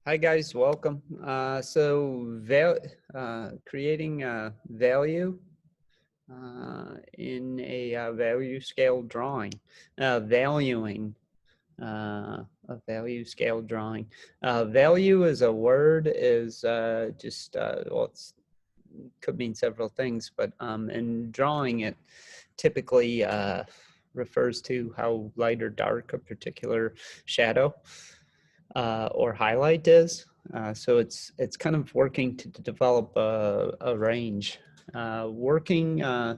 Hi guys, welcome. Creating value in a value scale drawing, valuing a value scale drawing. Value as a word is well, it's could mean several things, but in drawing it typically refers to how light or dark a particular shadow or highlight is. So it's kind of working to develop a range. Working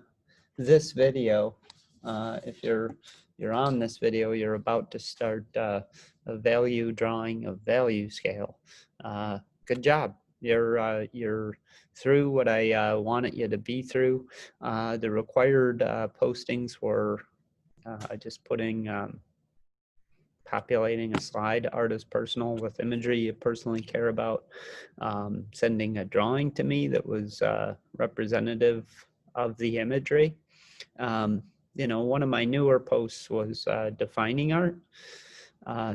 this video, if you're on this video, you're about to start a value drawing of value scale. Good job. You're through what I wanted you to be through. The required postings were just putting populating a slide, artist personal with imagery you personally care about, sending a drawing to me that was representative of the imagery. One of my newer posts was defining art.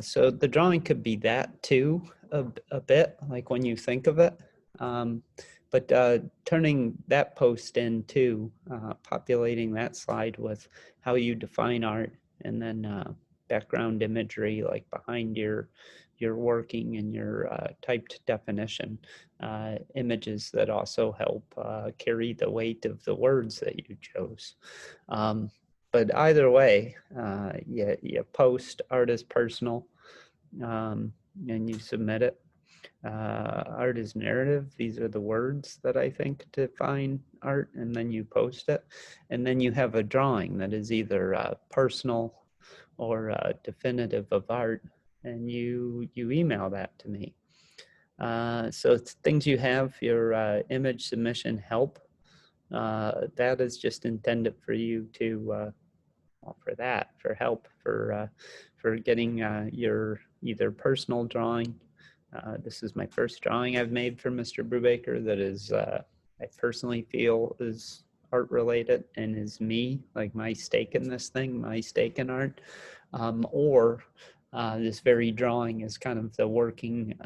So the drawing could be that too, a bit, like when you think of it. But turning that post into populating that slide with how you define art, and then background imagery like behind your working and your typed definition, images that also help carry the weight of the words that you chose. But either way, you post art is personal, and you submit it. Art is narrative. These are the words that I think define art, and then you post it. And then you have a drawing that is either personal or definitive of art, and you email that to me. So it's things you have, your image submission help. That is just intended for you to for help for getting your either personal drawing. This is my first drawing I've made for Mr. Brubaker that is I personally feel is art related and is me, like my stake in this thing, my stake in art, or this very drawing is kind of the working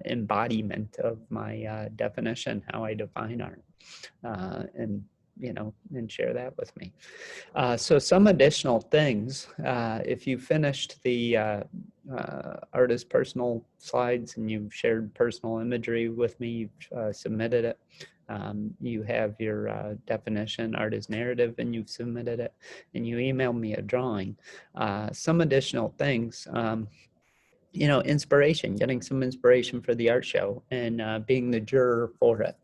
embodiment of my definition, how I define art, and share that with me. So some additional things, if you finished the artist personal slides and you've shared personal imagery with me, you've submitted it, you have your definition, art is narrative, and you've submitted it, and you email me a drawing. Some additional things, inspiration, getting some inspiration for the art show, and being the juror for it.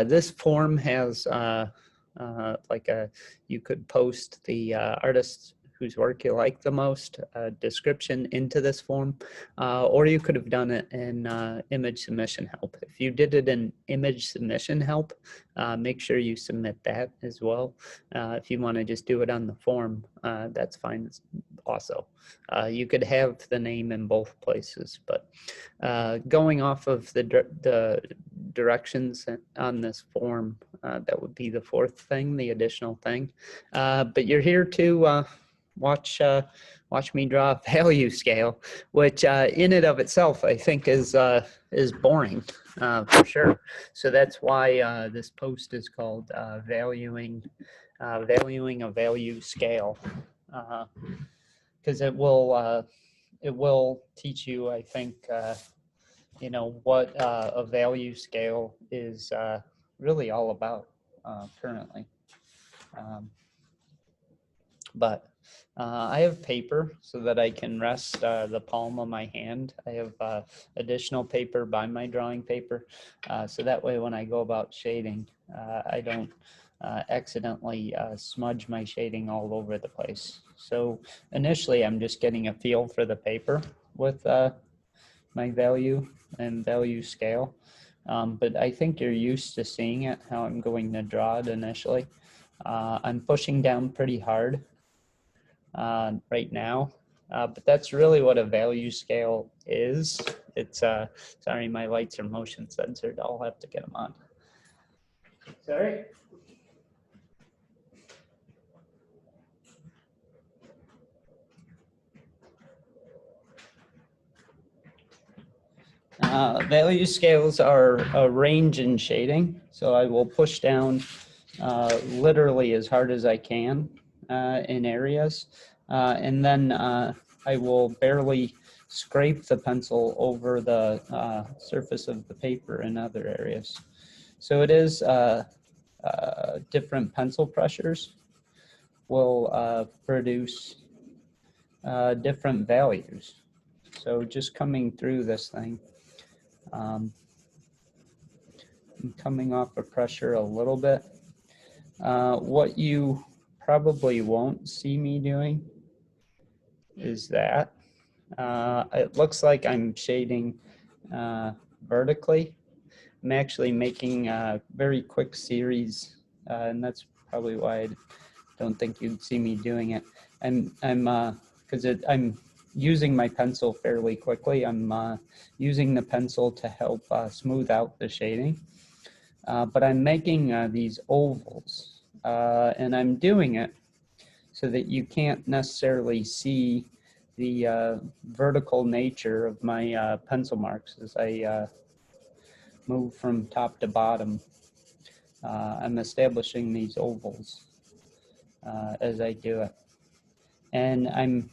This form has you could post the artist whose work you like the most, description into this form, or you could have done it in image submission help. If you did it in image submission help, make sure you submit that as well. If you want to just do it on the form, that's fine also. You could have the name in both places, but going off of the directions on this form, that would be the fourth thing, the additional thing. But you're here to watch me draw a value scale, which in and of itself I think is boring, for sure. So that's why this post is called valuing a value scale, because it will teach you, I think, what a value scale is really all about currently. But I have paper so that I can rest the palm of my hand. I have additional paper by my drawing paper, so that way when I go about shading, I don't accidentally smudge my shading all over the place. So initially I'm just getting a feel for the paper with my value and value scale. But I think you're used to seeing it, how I'm going to draw it initially. I'm pushing down pretty hard right now, but that's really what a value scale is. It's, sorry, my lights are motion censored. I'll have to get them on. Sorry. Value scales are a range in shading. So I will push down literally as hard as I can in areas. And then I will barely scrape the pencil over the surface of the paper in other areas. So it is different pencil pressures will produce different values. So just coming through this thing, I'm coming off of pressure a little bit. What you probably won't see me doing is that. It looks like I'm shading vertically. I'm actually making a very quick series, and that's probably why I don't think you'd see me doing it. Because I'm using my pencil fairly quickly. I'm using the pencil to help smooth out the shading. But I'm making these ovals, and I'm doing it so that you can't necessarily see the vertical nature of my pencil marks as I move from top to bottom. I'm establishing these ovals as I do it. And I'm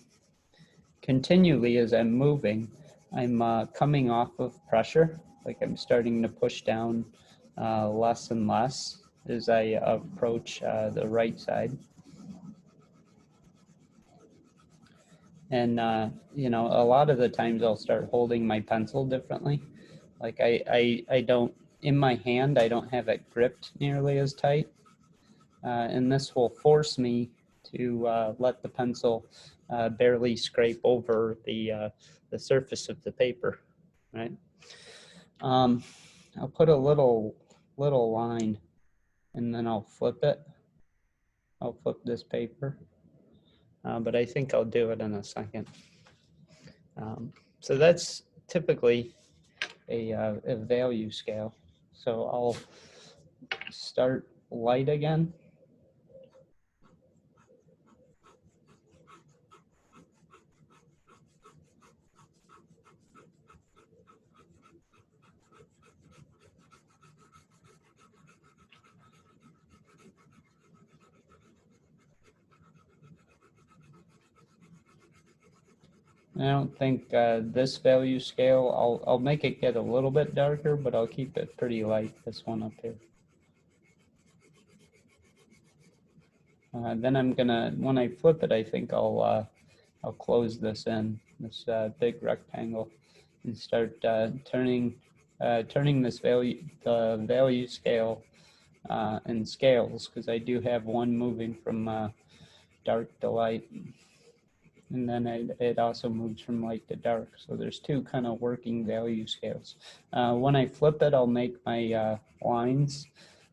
continually, as I'm moving, I'm coming off of pressure, like I'm starting to push down less and less as I approach the right side. And, you know, a lot of the times I'll start holding my pencil differently. Like I don't, in my hand, I don't have it gripped nearly as tight. And this will force me to let the pencil barely scrape over the surface of the paper, right? I'll put a little line and then I'll flip it. I'll flip this paper, but I think I'll do it in a second. So that's typically a value scale. So I'll start light again. I don't think this value scale, I'll make it get a little bit darker, but I'll keep it pretty light, this one up here. Then I'm gonna, when I flip it, I think I'll close this in, this big rectangle, and start turning this value, the value scale in scales, because I do have one moving from dark to light. And then it also moves from light to dark. So there's two kind of working value scales. When I flip it, I'll make my lines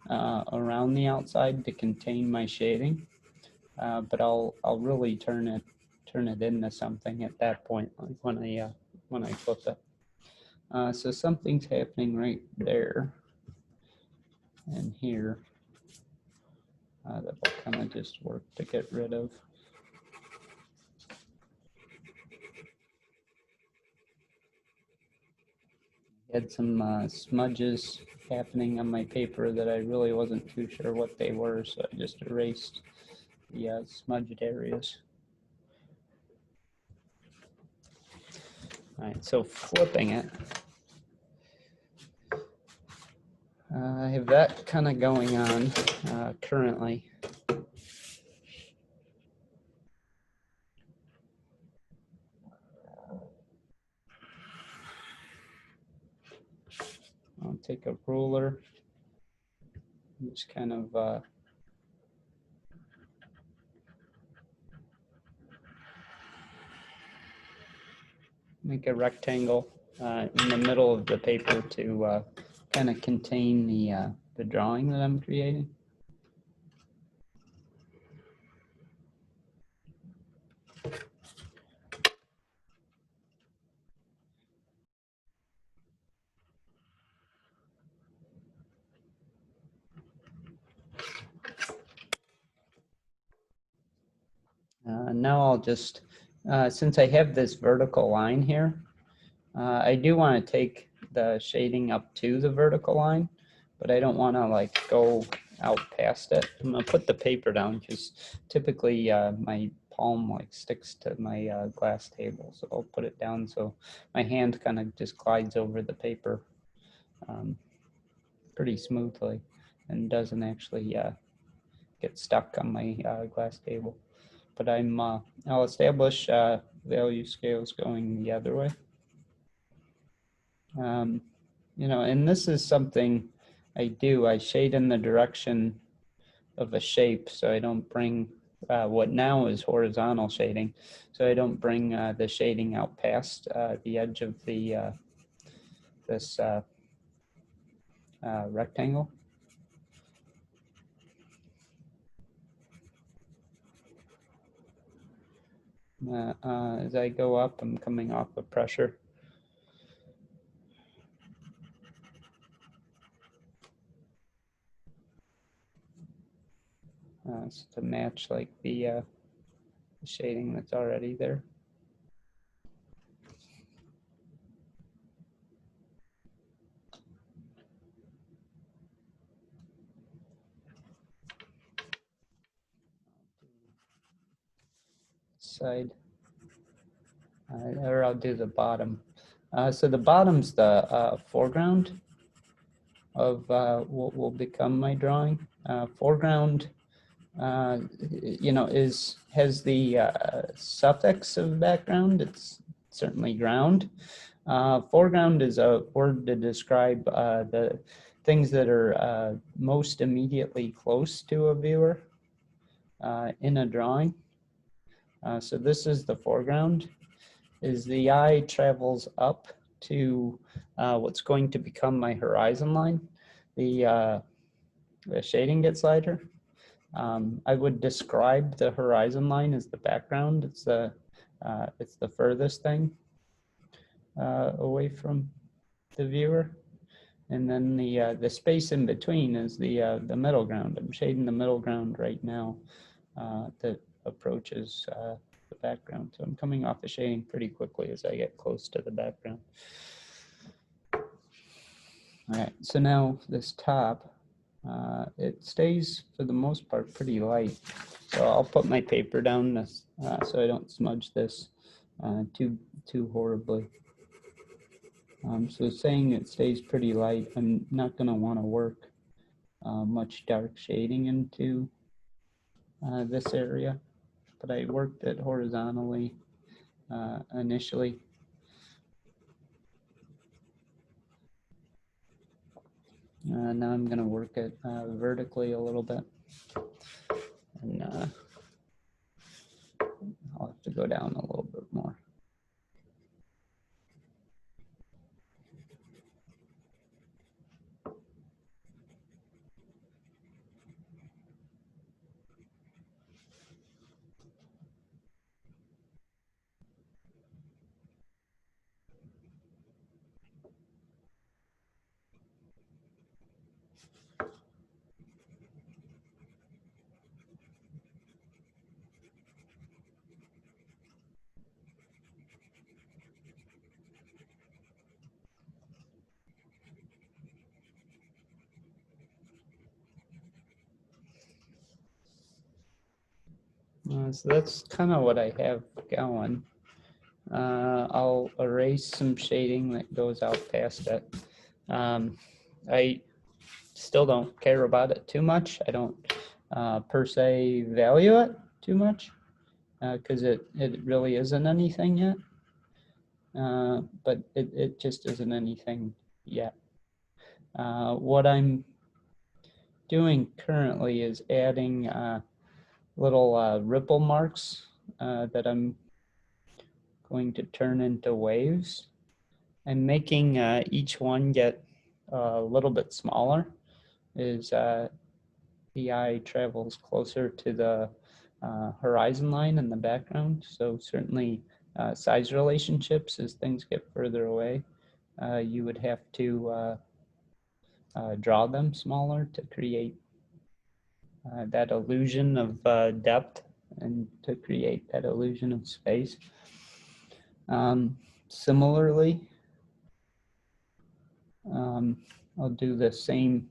around the outside to contain my shading. But I'll really turn it into something at that point, like when I flip it. So something's happening right there and here that will kind of just work to get rid of. Had some smudges happening on my paper that I really wasn't too sure what they were, so I just erased the smudged areas. All right, so flipping it, I have that kind of going on currently. I'll take a ruler, just kind of make a rectangle in the middle of the paper to kind of contain the drawing that I'm creating. Now I'll just, since I have this vertical line here, I do want to take the shading up to the vertical line, but I don't want to like go out past it. I'm gonna put the paper down because typically my palm like sticks to my glass table, so I'll put it down so my hand kind of just glides over the paper pretty smoothly and doesn't actually get stuck on my glass table. But I'll establish value scales going the other way. You know, and this is something I do. I shade in the direction of a shape, so I don't bring what now is horizontal shading, so I don't bring the shading out past the edge of the this rectangle. As I go up, I'm coming off of pressure. So to match like the shading that's already there. Side, or I'll do the bottom. So the bottom's the foreground of what will become my drawing. Foreground, you know, has the suffix of background. It's certainly ground. Foreground is a word to describe the things that are most immediately close to a viewer in a drawing. So this is the foreground. As the eye travels up to what's going to become my horizon line, the shading gets lighter. I would describe the horizon line as the background. It's the furthest thing away from the viewer, and then the space in between is the middle ground. I'm shading the middle ground right now that approaches the background. So I'm coming off the shading pretty quickly as I get close to the background. All right, so now this top, it stays for the most part pretty light. So I'll put my paper down this, so I don't smudge this too horribly. So saying it stays pretty light, I'm not going to want to work much dark shading into this area, but I worked it horizontally initially. Now I'm going to work it vertically a little bit, and I'll have to go down a little bit more. So that's kind of what I have going. I'll erase some shading that goes out past it. I still don't care about it too much. I don't per se value it too much because it really isn't anything yet. But it just isn't anything yet. What I'm doing currently is adding little ripple marks that I'm going to turn into waves. I'm making each one get a little bit smaller as the eye travels closer to the horizon line in the background. So certainly size relationships, as things get further away, you would have to draw them smaller to create that illusion of depth and to create that illusion of space. Similarly, I'll do the same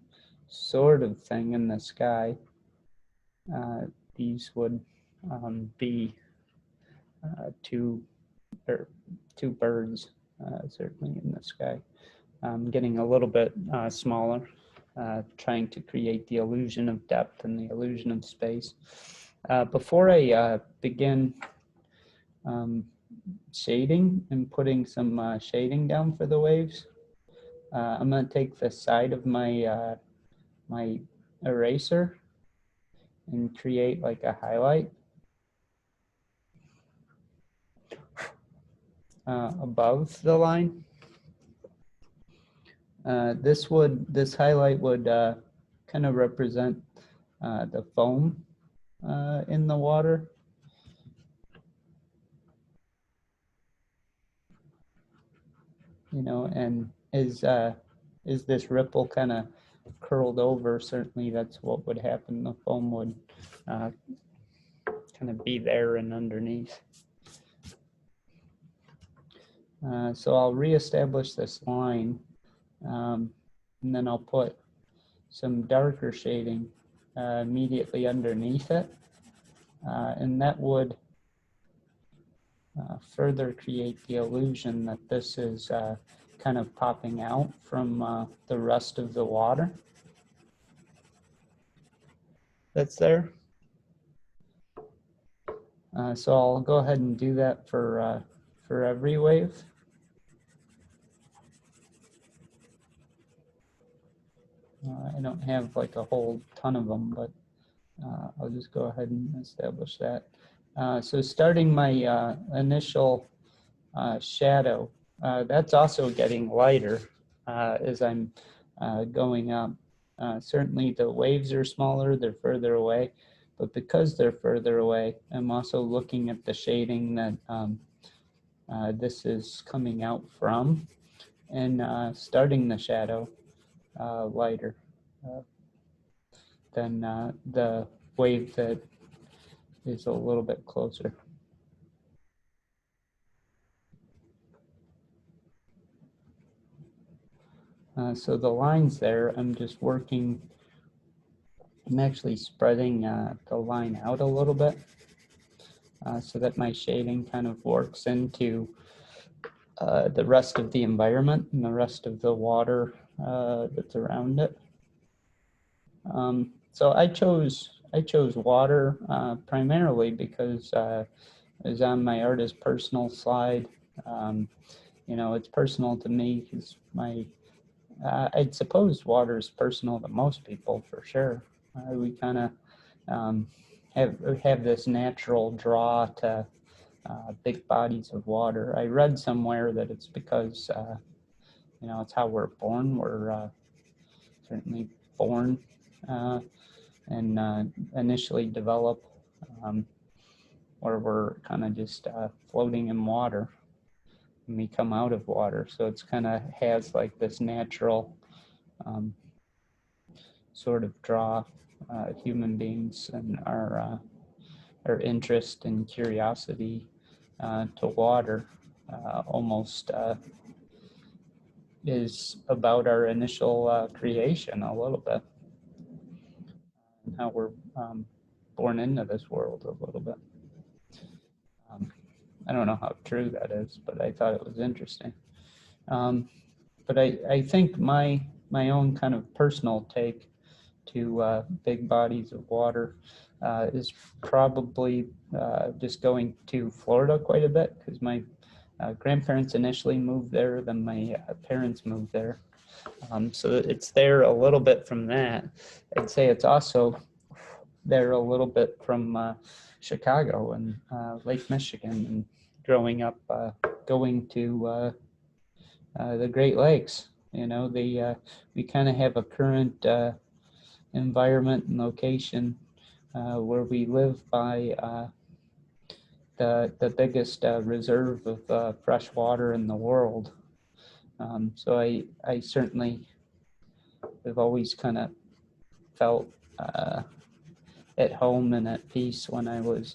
sort of thing in the sky. These would be two birds, certainly in the sky. Getting a little bit smaller, trying to create the illusion of depth and the illusion of space. Before I begin shading and putting some shading down for the waves, I'm going to take the side of my my eraser and create like a highlight above the line. This highlight would kind of represent the foam in the water. You know, and is this ripple kind of curled over? Certainly that's what would happen. The foam would kind of be there and underneath. So I'll reestablish this line, and then I'll put some darker shading immediately underneath it, and that would further create the illusion that this is kind of popping out from the rest of the water that's there. So I'll go ahead and do that for every wave. I don't have like a whole ton of them, but I'll just go ahead and establish that. So starting my initial shadow, that's also getting lighter as I'm going up. Certainly the waves are smaller, they're further away, but because they're further away, I'm also looking at the shading that this is coming out from, and starting the shadow lighter than the wave that is a little bit closer. So the lines there, I'm just working, I'm actually spreading the line out a little bit so that my shading kind of works into the rest of the environment and the rest of the water that's around it. So I chose water primarily because it was on my artist personal slide. You know, it's personal to me because I'd suppose water is personal to most people for sure. We kind of have this natural draw to big bodies of water. I read somewhere that it's because you know, it's how we're born. We're certainly born and initially develop where we're kind of just floating in water when we come out of water. So it's kind of has like this natural sort of draw human beings and our interest and curiosity to water almost is about our initial creation a little bit, and how we're born into this world a little bit. I don't know how true that is, but I thought it was interesting. But I think my own kind of personal take to big bodies of water is probably just going to Florida quite a bit, because my grandparents initially moved there, then my parents moved there. So it's there a little bit from that. I'd say it's also there a little bit from Chicago and Lake Michigan, and growing up going to the Great Lakes. You know, we kind of have a current environment and location where we live by the biggest reserve of fresh water in the world. So I certainly have always kind of felt at home and at peace when I was,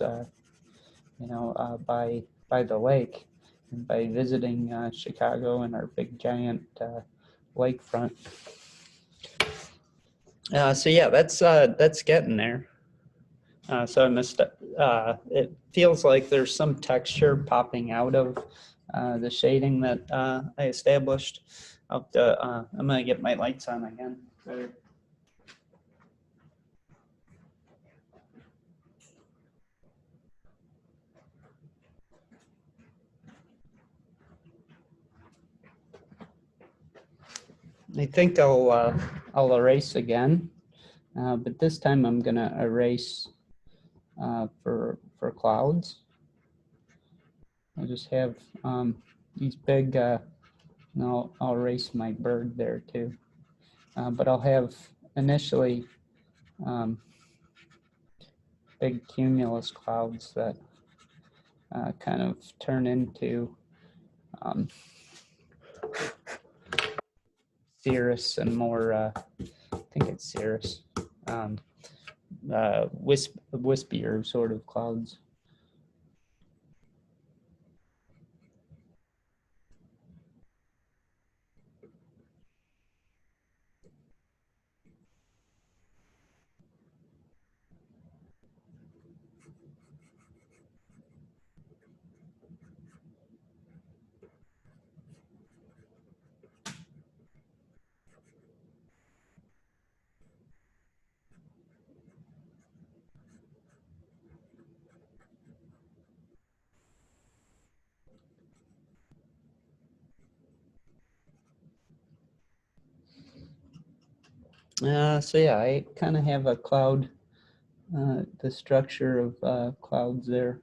you know, by the lake, and by visiting Chicago and our big giant lakefront. So yeah, that's getting there. So I missed it. It feels like there's some texture popping out of the shading that I established. I'm gonna get my lights on again. I think I'll erase again, but this time I'm gonna erase for clouds. I'll just have these big. No, I'll erase my bird there too. But I'll have initially big cumulus clouds that kind of turn into cirrus and more, I think it's cirrus, wispier sort of clouds. So yeah, I kind of have a cloud, the structure of clouds there.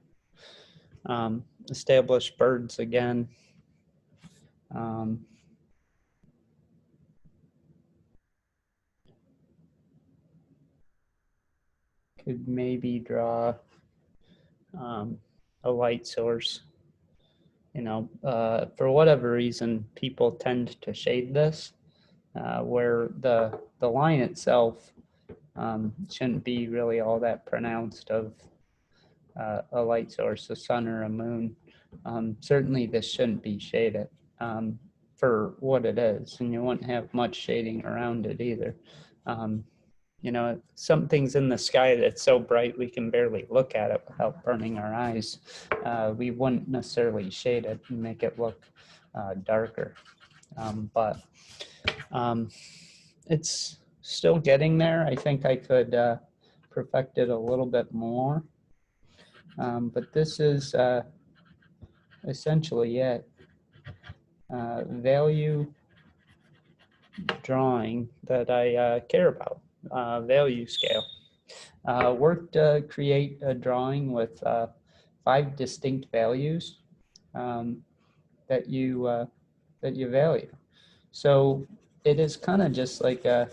Established birds again. Could maybe draw a light source. You know, for whatever reason, people tend to shade this, where the line itself shouldn't be really all that pronounced of a light source, a sun or a moon. Certainly this shouldn't be shaded for what it is, and you won't have much shading around it either. You know, some things in the sky that's so bright we can barely look at it without burning our eyes. We wouldn't necessarily shade it and make it look darker. But it's still getting there. I think I could perfect it a little bit more. But this is essentially it. Value drawing that I care about, value scale. Worked to create a drawing with 5 distinct values that you value. So it is kind of just like a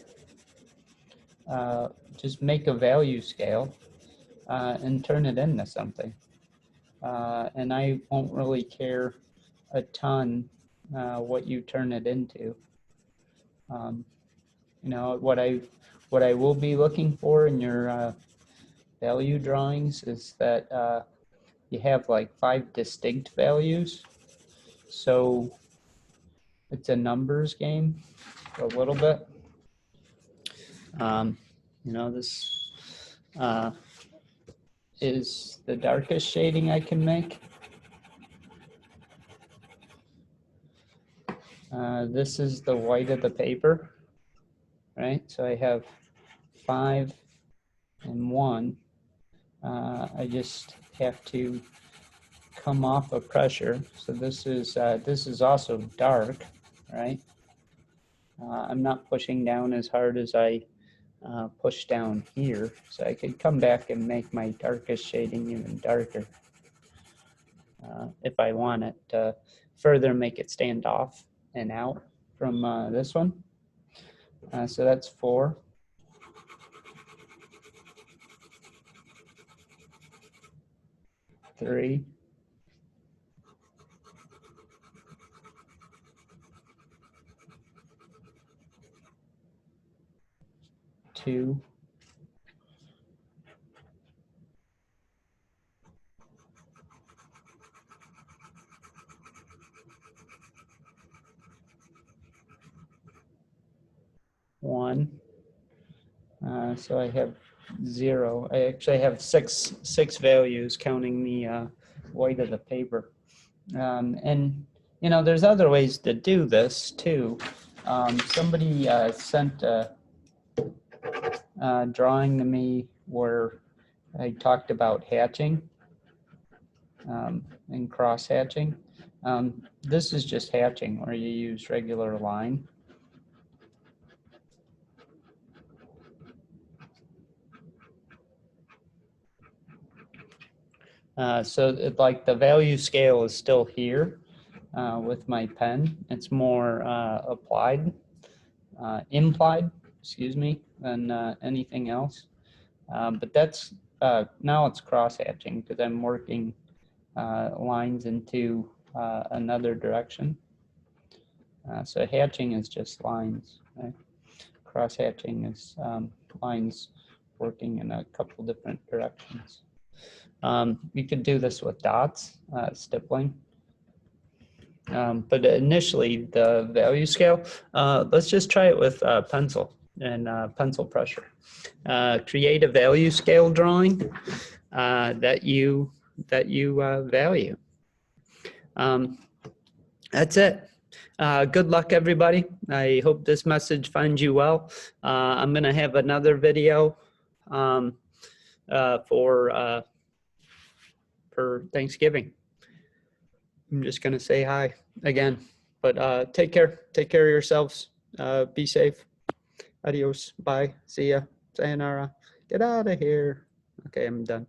just make a value scale and turn it into something. And I won't really care a ton what you turn it into. You know, what I will be looking for in your value drawings is that you have like 5 distinct values. So it's a numbers game a little bit. You know, this is the darkest shading I can make. This is the white of the paper, right? So I have 5 and 1. I just have to come off of pressure. So this is also dark, right? I'm not pushing down as hard as I push down here. So I could come back and make my darkest shading even darker if I want it to further make it stand off and out from this one. So that's 4. Three. 2. 1. So I have 0. I actually have six values counting the white of the paper. And you know, there's other ways to do this too. Somebody sent a drawing to me where I talked about hatching and cross hatching. This is just hatching where you use regular line. So like the value scale is still here with my pen. It's more implied, excuse me, than anything else. But that's, now it's cross hatching because I'm working lines into another direction. So hatching is just lines, right? Cross hatching is lines working in a couple different directions. You could do this with dots, stippling. But initially, the value scale, let's just try it with pencil and pencil pressure. Create a value scale drawing that you value. That's it. Good luck, everybody. I hope this message finds you well. I'm going to have another video for Thanksgiving. I'm just going to say hi again, but take care of yourselves. Be safe. Adios. Bye. See ya. Sayonara. Get out of here. Okay, I'm done.